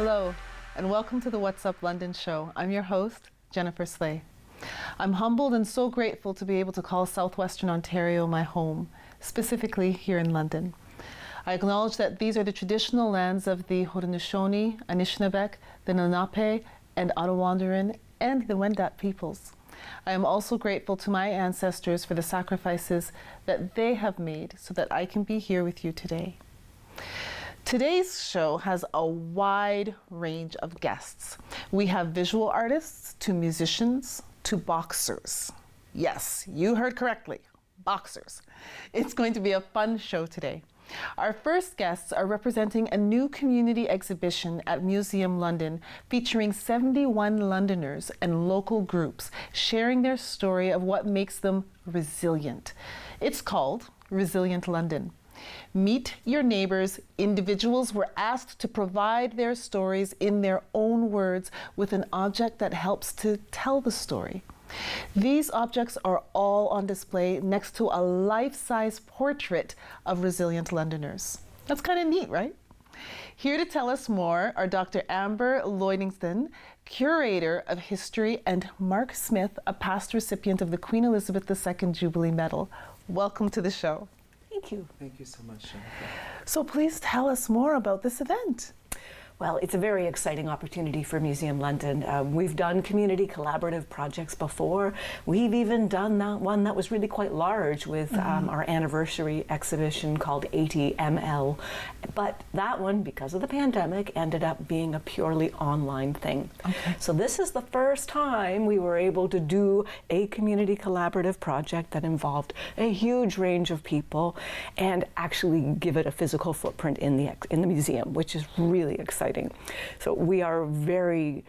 Hello, and welcome to the What's Up London show. I'm your host, Jennifer Slay. I'm humbled and so grateful to be able to call Southwestern Ontario my home, specifically here in London. I acknowledge that these are the traditional lands of the Haudenosaunee, Anishinaabeg, the Lenape, and Ottawandarin, and the Wendat peoples. I am also grateful to my ancestors for the sacrifices that they have made so that I can be here with you today. Today's show has a wide range of guests. We have visual artists to musicians to boxers. Yes, you heard correctly, boxers. It's going to be a fun show today. Our first guests are representing a new community exhibition at Museum London featuring 71 Londoners and local groups sharing their story of what makes them resilient. It's called Resilient London. Meet your neighbors. Individuals were asked to provide their stories in their own words with an object that helps to tell the story. These objects are all on display next to a life-size portrait of resilient Londoners. That's kind of neat, right? Here to tell us more are Dr. Amber Lloydington, Curator of History, and Mark Smith, a past recipient of the Queen Elizabeth II Jubilee Medal. Welcome to the show. Thank you. Thank you so much, Jennifer. So please tell us more about this event. Well, it's a very exciting opportunity for Museum London. We've done community collaborative projects before. We've even done that one that was really quite large with our anniversary exhibition called 80 ml. But that one, because of the pandemic, ended up being a purely online thing. Okay. So this is the first time we were able to do a community collaborative project that involved a huge range of people and actually give it a physical footprint in the museum, which is really exciting. So we are very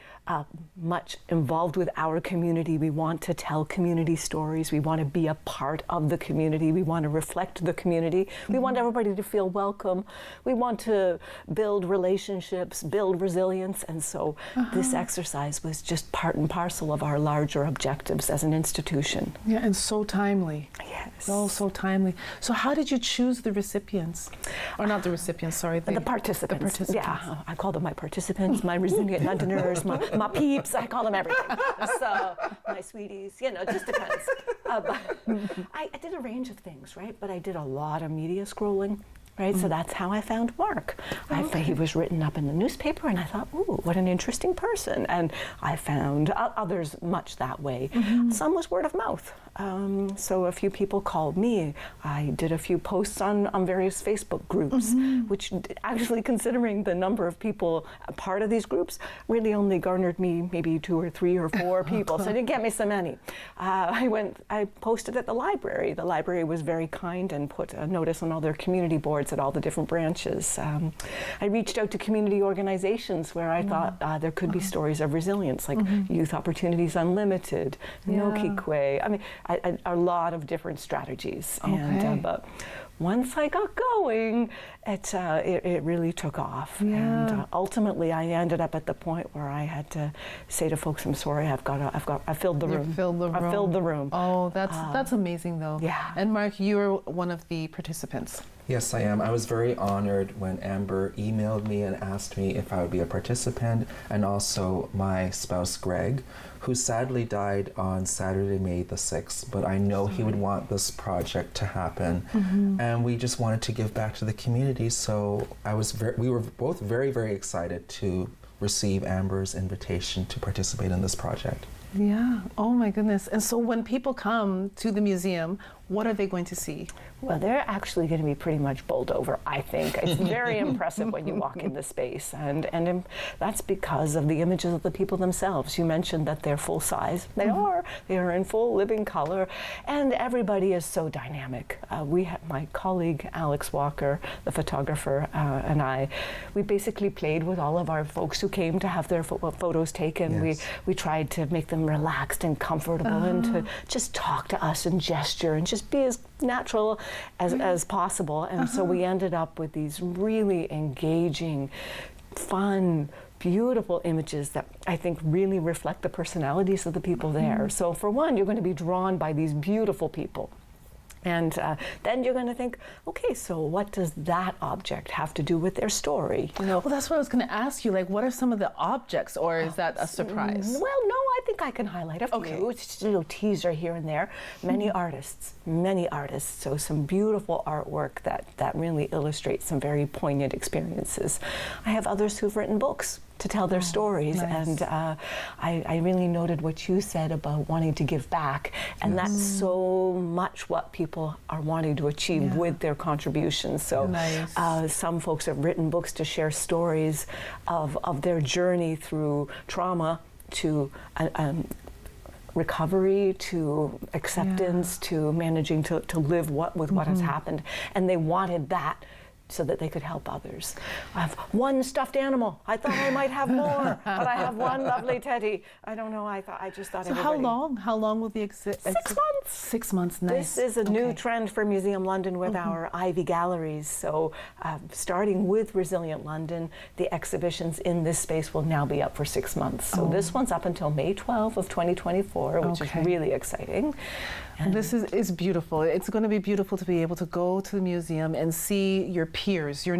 much involved with our community. We want to tell community stories. We want to be a part of the community. We want to reflect the community. We want everybody to feel welcome. We want to build relationships, build resilience. And so this exercise was just part and parcel of our larger objectives as an institution. Yeah, and so timely. Yes. Oh, so timely. So how did you choose the recipients? Or not the recipients, sorry. The participants. The participants. Yeah, I call them my participants, my resilient Londoners, my peeps. I call them everything. So my sweeties, it just depends. But I did a range of things, right? But I did a lot of media scrolling. Right, so that's how I found Mark. He was written up in the newspaper, and I thought, ooh, what an interesting person. And I found others much that way. Some was word of mouth. So a few people called me. I did a few posts on various Facebook groups, which actually, considering the number of people a part of these groups, really only garnered me maybe 2 or 3 or 4 people. So it didn't get me so many. I posted at the library. The library was very kind and put a notice on all their community boards at all the different branches. I reached out to community organizations where I thought there could be stories of resilience, like Youth Opportunities Unlimited, Nokikwe. I mean, a lot of different strategies. And but once I got going, it really took off. And ultimately, I ended up at the point where I had to say to folks, "I'm sorry, I filled the room. I filled the room." Oh, that's amazing, though. Yeah. And Mark, you're one of the participants. Yes, I am. I was very honored when Amber emailed me and asked me if I would be a participant, and also my spouse, Greg, who sadly died on Saturday, May the 6th, but I know he would want this project to happen. And we just wanted to give back to the community, so we were both very, very excited to receive Amber's invitation to participate in this project. Yeah. Oh my goodness. And so when people come to the museum, what are they going to see? Well, they're actually going to be pretty much bowled over, I think. It's very impressive when you walk in the space. And that's because of the images of the people themselves. You mentioned that they're full size. They are. They are in full living color. And everybody is so dynamic. We have my colleague, Alex Walker, the photographer, and we basically played with all of our folks who came to have their photos taken. Yes. We tried to make them relaxed and comfortable and to just talk to us and gesture and just be as natural as possible. And so we ended up with these really engaging, fun, beautiful images that I think really reflect the personalities of the people there. So for one, you're going to be drawn by these beautiful people. And then you're going to think, okay, so what does that object have to do with their story? You know, Well, that's what I was going to ask you. Like, what are some of the objects, or is that a surprise? well, no, I think I can highlight a few. Okay. It's just a little teaser here and there. Many artists. So some beautiful artwork that really illustrates some very poignant experiences. I have others who've written books to tell their stories, nice. and I really noted what you said about wanting to give back, and that's so much what people are wanting to achieve with their contributions. So Nice. some folks have written books to share stories of their journey through trauma to recovery, to acceptance, to managing to live with what has happened, and they wanted that so that they could help others. I have one stuffed animal. I thought I might have more, but I have one lovely teddy. I don't know. I just thought. So how long? How long will the exhibit? 6 months. 6 months. Nice. This is a new trend for Museum London with our Ivy galleries. So starting with Resilient London, the exhibitions in this space will now be up for 6 months. So this one's up until May 12 of 2024, which is really exciting. And this is beautiful. It's going to be beautiful to be able to go to the museum and see your peers, your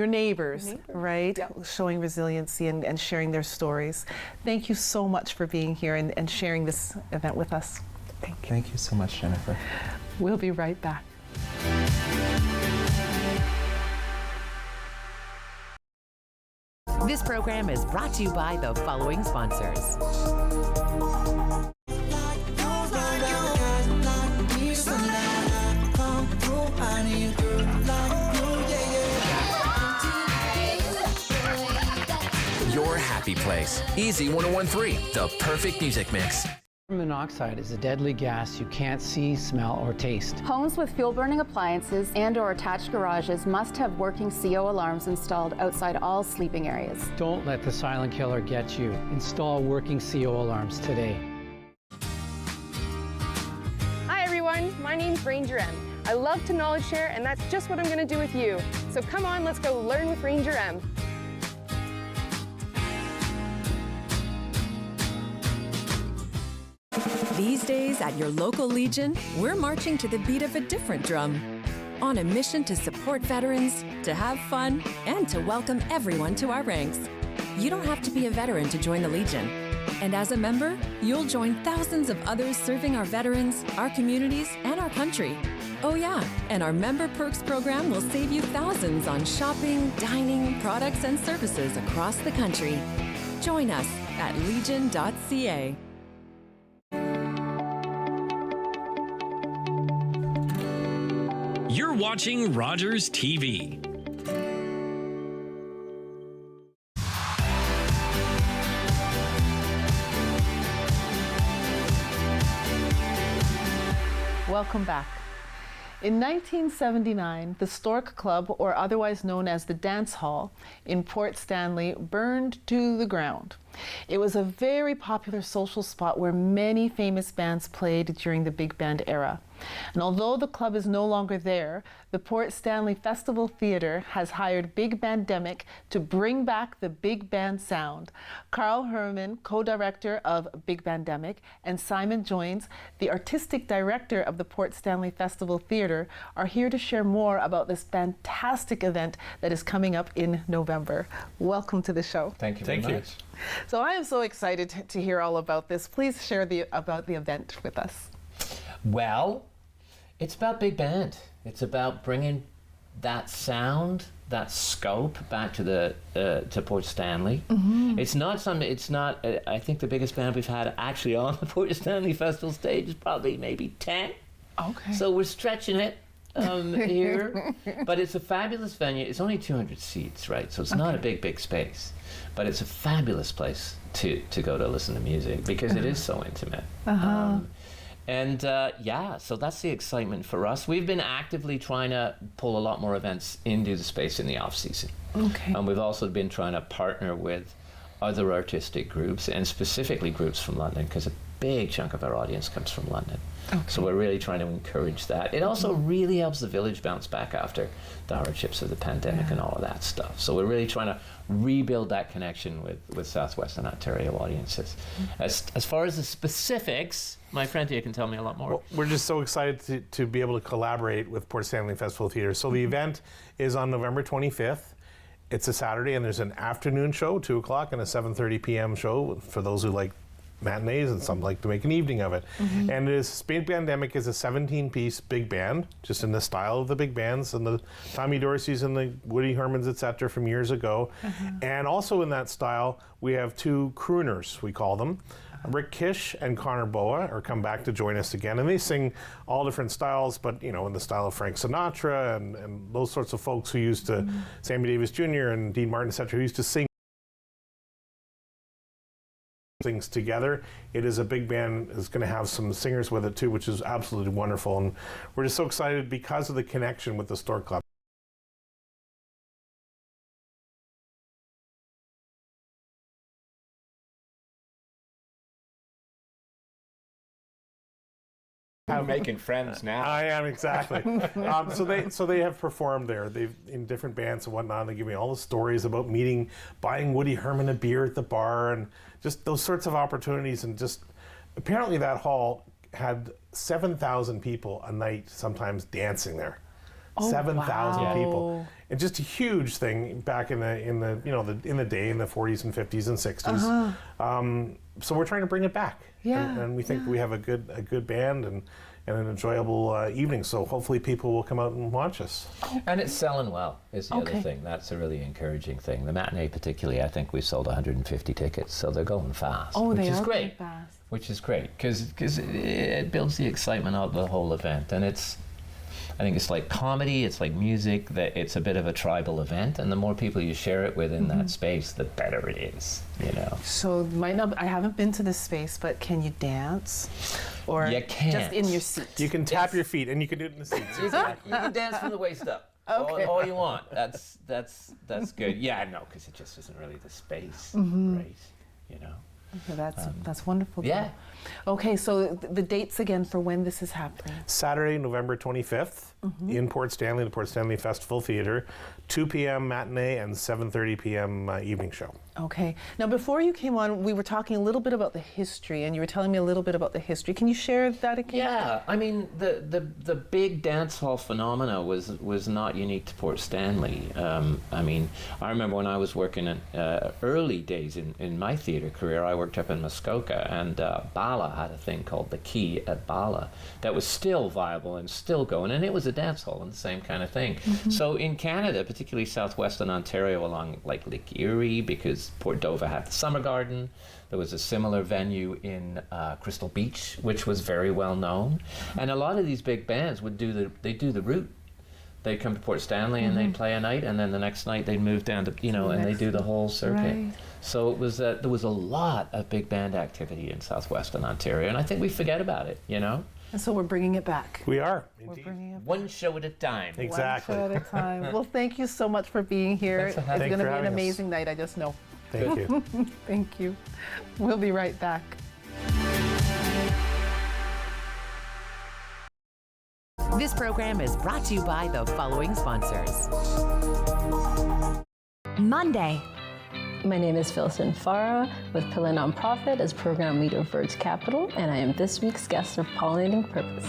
neighbors, right? Yep. Showing resiliency and sharing their stories. Thank you so much for being here and sharing this event with us. Thank you so much, Jennifer. We'll be right back. This program is brought to you by the following sponsors. Your happy place. Easy 1013, the perfect music mix. Carbon monoxide is a deadly gas you can't see, smell, or taste. Homes with fuel-burning appliances and/or attached garages must have working CO alarms installed outside all sleeping areas. Don't let the silent killer get you. Install working CO alarms today. Hi everyone, my name's Ranger M. I love to knowledge share, and that's just what I'm going to do with you. So come on, let's go learn with Ranger M. These days at your local Legion, we're marching to the beat of a different drum. On a mission to support veterans, to have fun, and to welcome everyone to our ranks. You don't have to be a veteran to join the Legion. And as a member, you'll join thousands of others serving our veterans, our communities, and our country. Oh yeah, and our Member Perks program will save you thousands on shopping, dining, products, and services across the country. Join us at legion.ca. You're watching Rogers TV. Welcome back. In 1979, the Stork Club, or otherwise known as the Dance Hall, in Port Stanley, burned to the ground. It was a very popular social spot where many famous bands played during the big band era. And although the club is no longer there, the Port Stanley Festival Theatre has hired Big Bandemic to bring back the big band sound. Carl Herman, co-director of Big Bandemic, and Simon Joines, the artistic director of the Port Stanley Festival Theatre, are here to share more about this fantastic event that is coming up in November. Welcome to the show. Thank you very much. So I am so excited to hear all about this. Please share about the event with us. Well, it's about big band. It's about bringing that sound, that scope back to the to Port Stanley. Mm-hmm. It's not something. It's not. I think the biggest band we've had actually on the Port Stanley Festival stage is probably maybe 10. Okay. So we're stretching it here, but it's a fabulous venue. It's only 200 seats, right? So it's not a big space, but it's a fabulous place to go to listen to music because it is so intimate. So that's the excitement for us. We've been actively trying to pull a lot more events into the space in the off season. Okay. And we've also been trying to partner with other artistic groups and specifically groups from London because big chunk of our audience comes from London. So we're really trying to encourage that. It also really helps the village bounce back after the hardships of the pandemic and all of that stuff. So we're really trying to rebuild that connection with Southwestern Ontario audiences. As far as the specifics, my friend here can tell me a lot more. Well, we're just so excited to be able to collaborate with Port Stanley Festival Theatre. So the event is on November 25th. It's a Saturday, and there's an afternoon show, 2 o'clock, and a 7:30 p.m. show for those who like matinees, and some like to make an evening of it. And this big pandemic is a 17-piece big band, just in the style of the big bands and the Tommy Dorseys and the Woody Hermans, etc., from years ago. And also in that style, we have 2 crooners, we call them. Rick Kish and Connor Boa are come back to join us again, and they sing all different styles, but in the style of Frank Sinatra and those sorts of folks who used to, Sammy Davis Jr. and Dean Martin, etc., who used to sing things together. It is a big band. It's going to have some singers with it too, which is absolutely wonderful, and we're just so excited because of the connection with the Stork Club. I'm making friends now. I am, exactly. So they have performed there. They've in different bands and whatnot. They give me all the stories about buying Woody Herman a beer at the bar, and just those sorts of opportunities. And just apparently that hall had 7,000 people a night, sometimes dancing there. 7,000 people, and just a huge thing back in the day in the 40s and 50s and 60s. So we're trying to bring it back, and we think we have a good band and an enjoyable evening. So hopefully people will come out and watch us. And it's selling well is the other thing. That's a really encouraging thing. The matinee particularly, I think we sold 150 tickets, so they're going fast. Oh, which they is are great. going fast. Which is great because it builds the excitement of the whole event, and I think it's like comedy, it's like music, that it's a bit of a tribal event, and the more people you share it with in that space, the better it is, So I haven't been to this space, but can you dance? Or you can. Just in your seat? You can tap your feet, and you can do it in the seats. You can dance from the waist up. All you want. That's good. Yeah, no, because it just isn't really the space, right? Okay, that's wonderful. Yeah. Okay, so the dates again for when this is happening. Saturday, November 25th, in Port Stanley, the Port Stanley Festival Theatre, 2 p.m. matinee and 7:30 p.m. Evening show. Okay. Now, before you came on, we were talking a little bit about the history, and you were telling me a little bit about the history. Can you share that again? Yeah, I mean, the big dance hall phenomena was not unique to Port Stanley. I mean, I remember when I was working in early days in my theatre career, I worked up in Muskoka, and Bala had a thing called the Key at Bala that was still viable and still going, and it was a dance hall and the same kind of thing. So in Canada, particularly southwestern Ontario along like Lake Erie, because Port Dover had the Summer Garden, there was a similar venue in Crystal Beach, which was very well known, and a lot of these big bands would do the route. They'd come to Port Stanley and they'd play a night, and then the next night they'd move down to and they do the whole circuit. Right. So it was there was a lot of big band activity in southwestern Ontario, and I think we forget about it. And so we're bringing it back. We are. We're bringing it One show at a time. Exactly. One show at a time. Well, thank you so much for being here. It's going to be an amazing night, I just know. Thank you. Thank you. We'll be right back. This program is brought to you by the following sponsors. Monday. My name is Philson Farah with Pillar Nonprofit as Program Leader of Birds Capital, and I am this week's guest of Pollinating Purpose.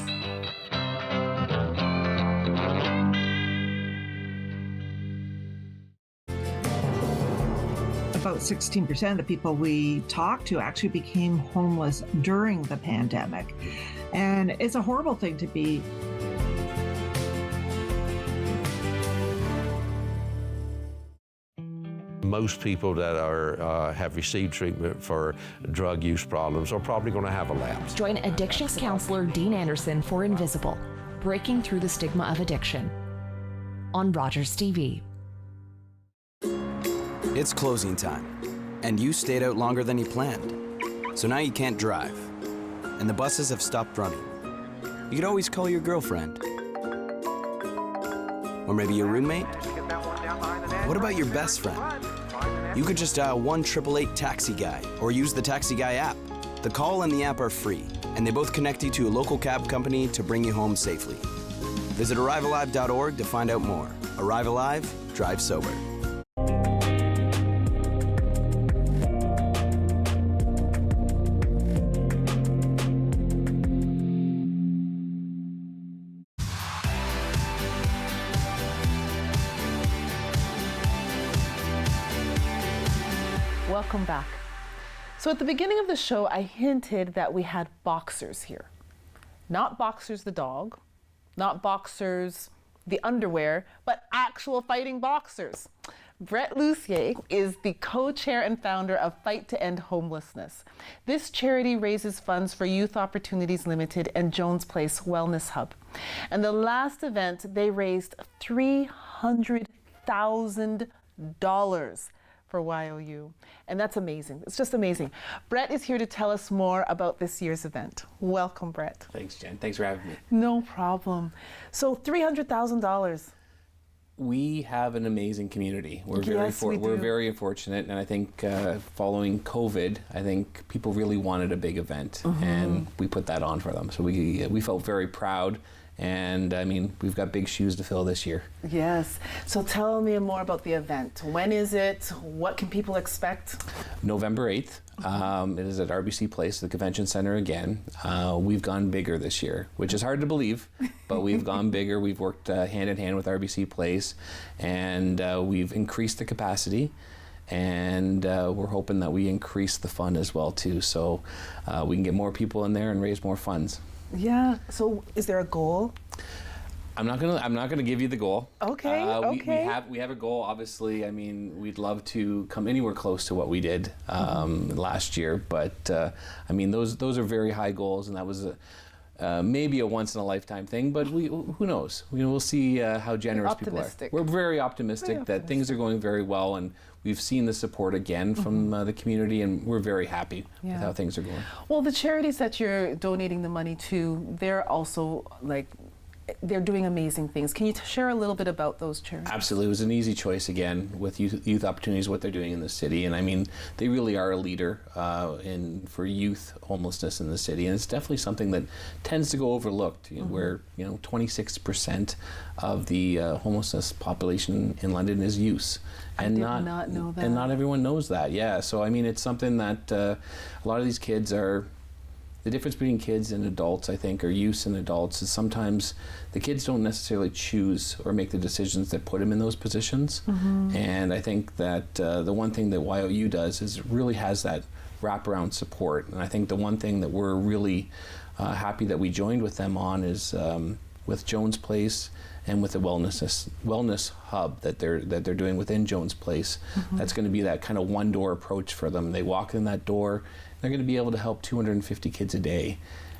About 16% of the people we talked to actually became homeless during the pandemic. And it's a horrible thing to be. Most people that have received treatment for drug use problems are probably going to have a lapse. Join addictions counselor Dean Anderson for Invisible, Breaking Through the Stigma of Addiction on Rogers TV. It's closing time, and you stayed out longer than you planned. So now you can't drive, and the buses have stopped running. You could always call your girlfriend. Or maybe your roommate? What about your best friend? You could just dial 1-888-TAXI-GUY or use the Taxi Guy app. The call and the app are free, and they both connect you to a local cab company to bring you home safely. Visit arrivealive.org to find out more. Arrive Alive, drive sober. Welcome back. So at the beginning of the show, I hinted that we had boxers here. Not Boxers the dog, not Boxers the underwear, but actual fighting boxers. Brett Lucier is the co-chair and founder of Fight to End Homelessness. This charity raises funds for Youth Opportunities Limited and Jones Place Wellness Hub. And the last event, they raised $300,000 for YOU. And that's amazing. It's just amazing. Brett is here to tell us more about this year's event. Welcome, Brett. Thanks, Jen. Thanks for having me. No problem. So $300,000. We have an amazing community. We're We're very fortunate, and I think following COVID, I think people really wanted a big event, and we put that on for them. So we felt very proud. And I mean, we've got big shoes to fill this year. Yes. So tell me more about the event. When is it? What can people expect? November 8th. It is at RBC Place, the convention center again. We've gone bigger this year, which is hard to believe, but we've gone bigger. We've worked hand in hand with RBC Place, and we've increased the capacity. And we're hoping that we increase the fund as well too, so we can get more people in there and raise more funds. Yeah. So is there a goal? I'm not gonna give you the goal. Okay. We have a goal. Obviously, I mean, we'd love to come anywhere close to what we did last year, but I mean, those are very high goals, and that was maybe a once in a lifetime thing. But who knows? We'll see how generous people are. We're very optimistic that things are going very well, and we've seen the support again from the community, and we're very happy with how things are going. Well, the charities that you're donating the money to, they're also they're doing amazing things. Can you share a little bit about those charities? Absolutely. It was an easy choice again with youth opportunities, what they're doing in the city. And I mean, they really are a leader for youth homelessness in the city. And it's definitely something that tends to go overlooked, where 26% of the homelessness population in London is youth. And I did not know that. And not everyone knows that, yeah. So I mean, it's something that a lot of these kids are. The difference between kids and adults, I think, or youth and adults, is sometimes the kids don't necessarily choose or make the decisions that put them in those positions. And I think that the one thing that YOU does is really has that wraparound support. And I think the one thing that we're really happy that we joined with them on is with Jones Place and with the wellness hub that they're doing within Jones Place. That's going to be that kind of one-door approach for them. They walk in that door, they're going to be able to help 250 kids a day.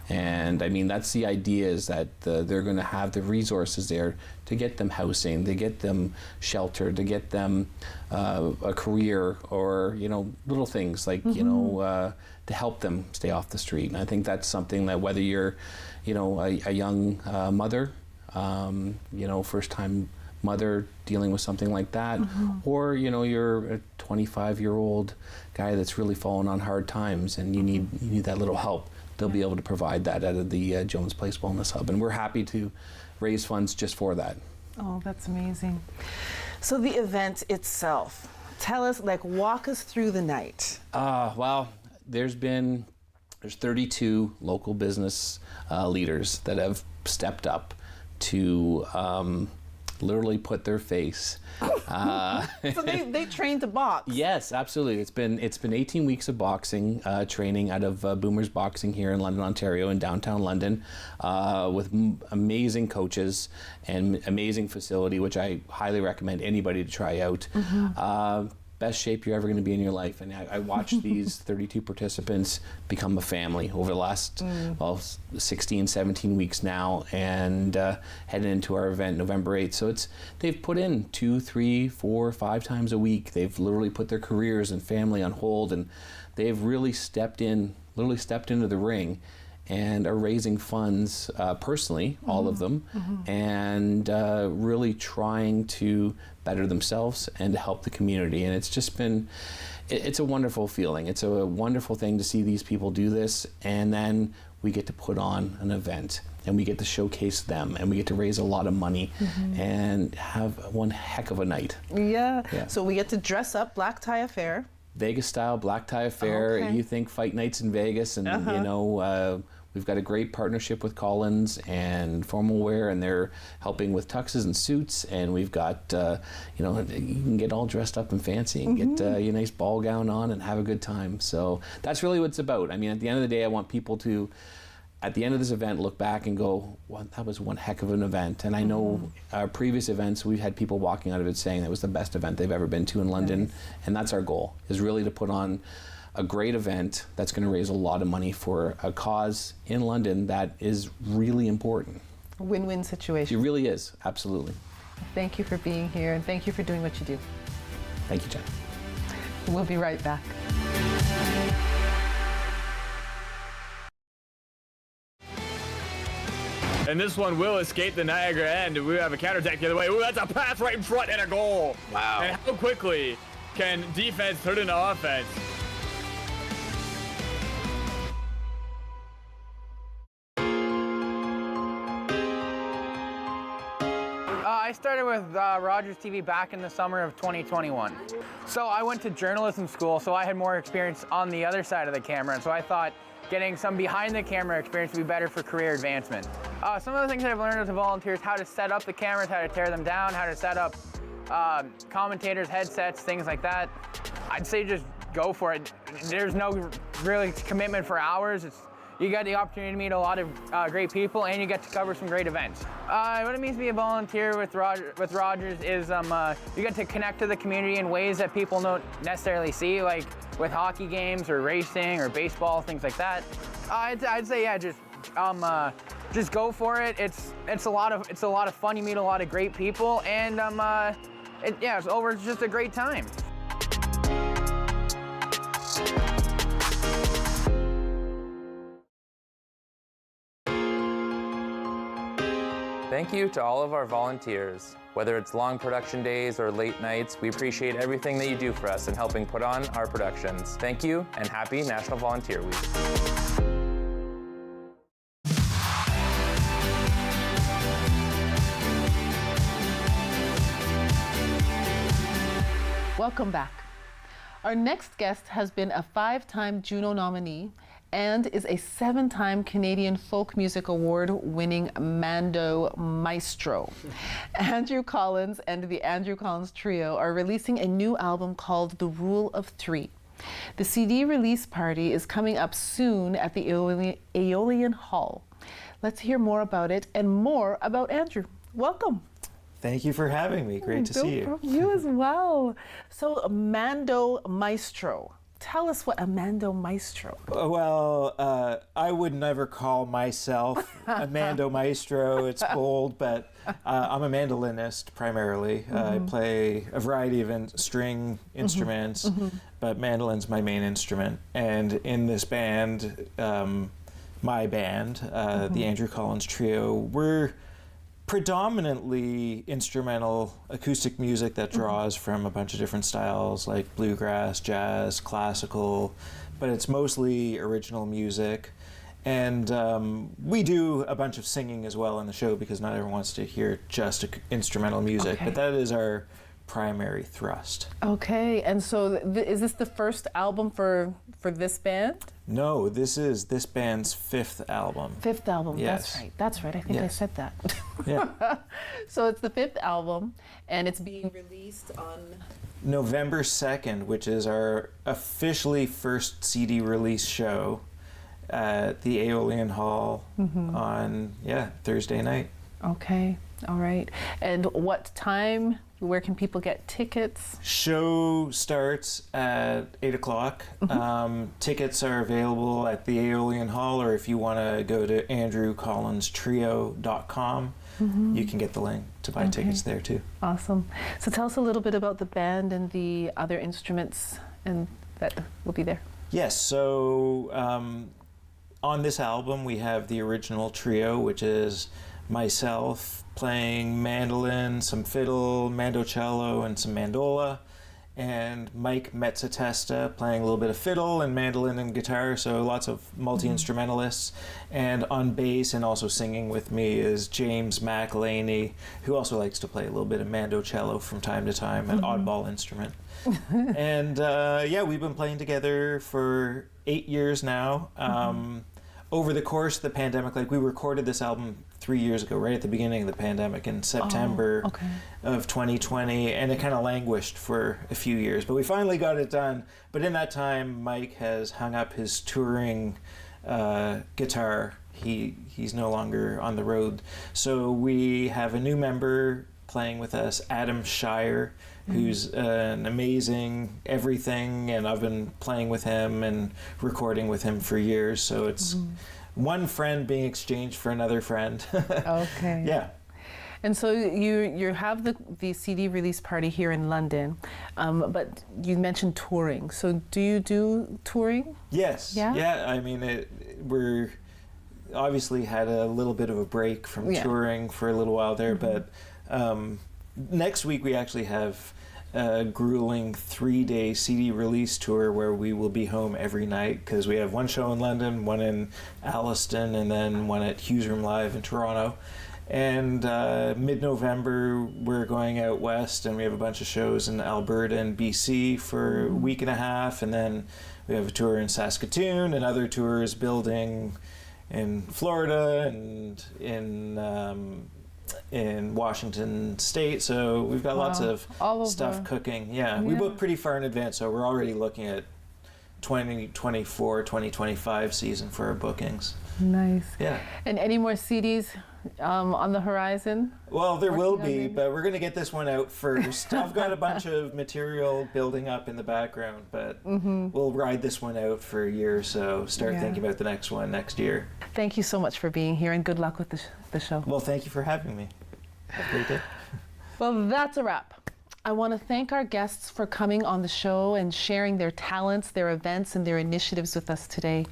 And I mean, that's the idea, is that they're going to have the resources there to get them housing, to get them shelter, to get them a career, or little things like to help them stay off the street. And I think that's something that whether you're a young mother, first-time mother dealing with something like that, or you're a 25-year-old guy that's really fallen on hard times and you need that little help, they'll be able to provide that out of the Jones Place Wellness Hub, and we're happy to raise funds just for that. Oh, that's amazing. So the event itself, tell us, walk us through the night. Well, there's 32 local business leaders that have stepped up to literally put their face. So they train to box. Yes, absolutely. It's been 18 weeks of boxing training out of Boomers Boxing here in London, Ontario, in downtown London, with amazing coaches and amazing facility, which I highly recommend anybody to try out. Best shape you're ever going to be in your life. And I watched these 32 participants become a family over the last 16, 17 weeks now, and heading into our event November 8th. So they've put in 2, 3, 4, 5 times a week. They've literally put their careers and family on hold, and they've really stepped into the ring and are raising funds personally, all of them, and really trying to better themselves and to help the community. And it's just been, it's a wonderful feeling. It's a wonderful thing to see these people do this, and then we get to put on an event and we get to showcase them and we get to raise a lot of money and have one heck of a night. Yeah. So we get to dress up, black tie affair. Vegas style black tie affair. Okay. You think fight nights in Vegas, and you know, we've got a great partnership with Collins and Formal Wear, and they're helping with tuxes and suits. And we've got, you know, you can get all dressed up and fancy and get your nice ball gown on and have a good time. So that's really what it's about. I mean, at the end of the day, I want people to, at the end of this event, look back and go, well, that was one heck of an event. And I know our previous events, we've had people walking out of it saying that was the best event they've ever been to in London. And that's our goal, is really to put on a great event that's going to raise a lot of money for a cause in London that is really important. A win-win situation. It really is, absolutely. Thank you for being here, and thank you for doing what you do. Thank you, Jen. We'll be right back. And this one will escape the Niagara end. We have a counterattack the other way. Ooh, that's a pass right in front and a goal. Wow. And how quickly can defense turn into offense? I started with Rogers TV back in the summer of 2021. So I went to journalism school, so I had more experience on the other side of the camera, and so I thought getting some behind the camera experience would be better for career advancement. Some of the things that I've learned as a volunteer is how to set up the cameras, how to tear them down, how to set up commentators' headsets, things like that. I'd say just go for it. There's no really commitment for hours. You get the opportunity to meet a lot of great people, and you get to cover some great events. What it means to be a volunteer with Rogers is you get to connect to the community in ways that people don't necessarily see, like with hockey games or racing or baseball, things like that. I'd say, yeah, just go for it. It's a lot of fun. You meet a lot of great people, and it's just a great time. Thank you to all of our volunteers. Whether it's long production days or late nights, we appreciate everything that you do for us in helping put on our productions. Thank you, and happy National Volunteer Week. Welcome back. Our next guest has been a 5-time Juno nominee and is a 7-time Canadian Folk Music Award-winning mando-maestro. Andrew Collins and the Andrew Collins Trio are releasing a new album called The Rule of Three. The CD release party is coming up soon at the Aeolian Hall. Let's hear more about it and more about Andrew. Welcome. Thank you for having me. Great to see you. You as well. So, mando-maestro. Tell us what a mando-maestro. Well, I would never call myself a mando-maestro. It's bold, but I'm a mandolinist primarily. I play a variety of string instruments, but mandolin's my main instrument. And in this band, my band, the Andrew Collins Trio, we're predominantly instrumental acoustic music that draws from a bunch of different styles like bluegrass, jazz, classical, but it's mostly original music. And we do a bunch of singing as well in the show because not everyone wants to hear just instrumental music, but that is our primary thrust. Okay, and so is this the first album for this band? No, this is this band's 5th album. 5th album, yes. That's right. I think I said that. Yeah. So it's the 5th album, and it's being released on November 2nd, which is our officially first CD release show at the Aeolian Hall on, Thursday night. Okay, all right. And what time? Where can people get tickets? Show starts at 8 o'clock. Tickets are available at the Aeolian Hall, or if you want to go to andrewcollinstrio.com, you can get the link to buy tickets there too. Awesome. So tell us a little bit about the band and the other instruments and that will be there. Yes, so on this album, we have the original trio, which is myself playing mandolin, some fiddle, mandocello, and some mandola, and Mike Mezzatesta playing a little bit of fiddle and mandolin and guitar, so lots of multi-instrumentalists. And on bass and also singing with me is James McElhaney, who also likes to play a little bit of mandocello from time to time, an oddball instrument. And yeah, we've been playing together for 8 years now. Over the course of the pandemic, like we recorded this album 3 years ago, right at the beginning of the pandemic in September of 2020, and it kind of languished for a few years, but we finally got it done. But in that time, Mike has hung up his touring guitar. He's no longer on the road. So we have a new member playing with us, Adam Shire, who's an amazing everything, and I've been playing with him and recording with him for years, so it's one friend being exchanged for another friend. Okay. Yeah. And so you have the CD release party here in London, but you mentioned touring. So do you do touring? Yes. Yeah? Yeah, I mean, we're obviously had a little bit of a break from touring for a little while there, but next week we actually have a grueling 3-day CD release tour where we will be home every night, because we have one show in London, one in Alliston, and then one at Hughes Room Live in Toronto. And mid-November we're going out west, and we have a bunch of shows in Alberta and BC for a week and a half, and then we have a tour in Saskatoon and other tours building in Florida and in Washington State, so we've got lots of stuff cooking. Yeah, we book pretty far in advance, so we're already looking at 2024, 2025 season for our bookings. Nice. Yeah. And any more CDs on the horizon? Well, there will be, but we're going to get this one out first. I've got a bunch of material building up in the background, but we'll ride this one out for a year or so, start thinking about the next one next year. Thank you so much for being here, and good luck with the show. Well, thank you for having me. Have a great day. Well, that's a wrap. I want to thank our guests for coming on the show and sharing their talents, their events, and their initiatives with us today.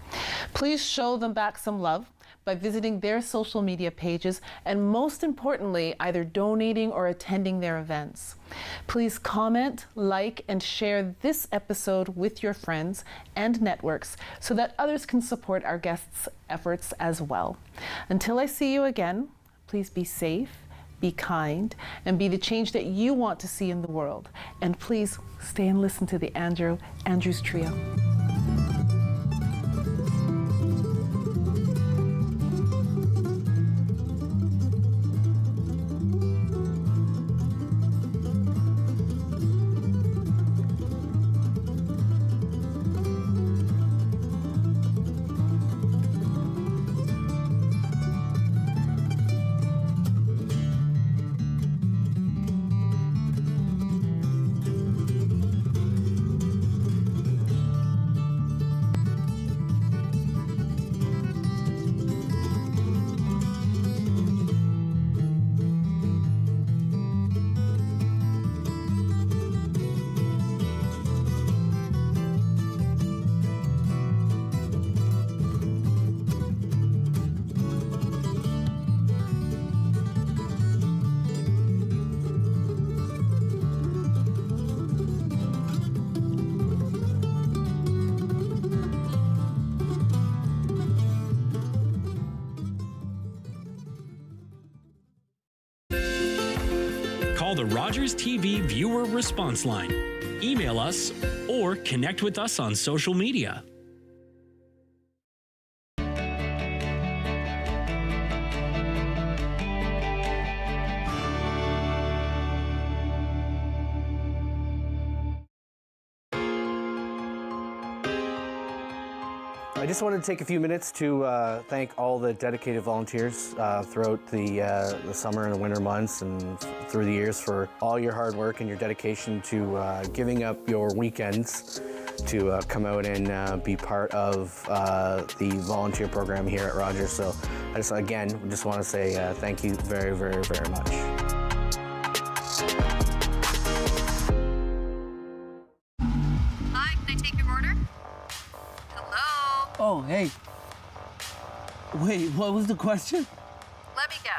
Please show them back some love by visiting their social media pages, and most importantly, either donating or attending their events. Please comment, like, and share this episode with your friends and networks so that others can support our guests' efforts as well. Until I see you again, please be safe, be kind, and be the change that you want to see in the world. And please stay and listen to the Andrews Trio. Call the Rogers TV viewer response line, email us, or connect with us on social media. I just wanted to take a few minutes to thank all the dedicated volunteers throughout the summer and the winter months and through the years for all your hard work and your dedication to giving up your weekends to come out and be part of the volunteer program here at Rogers. So I just want to say thank you very, very, very much. Hi, can I take your order? Hello? Oh, hey. Wait, what was the question? Let me guess.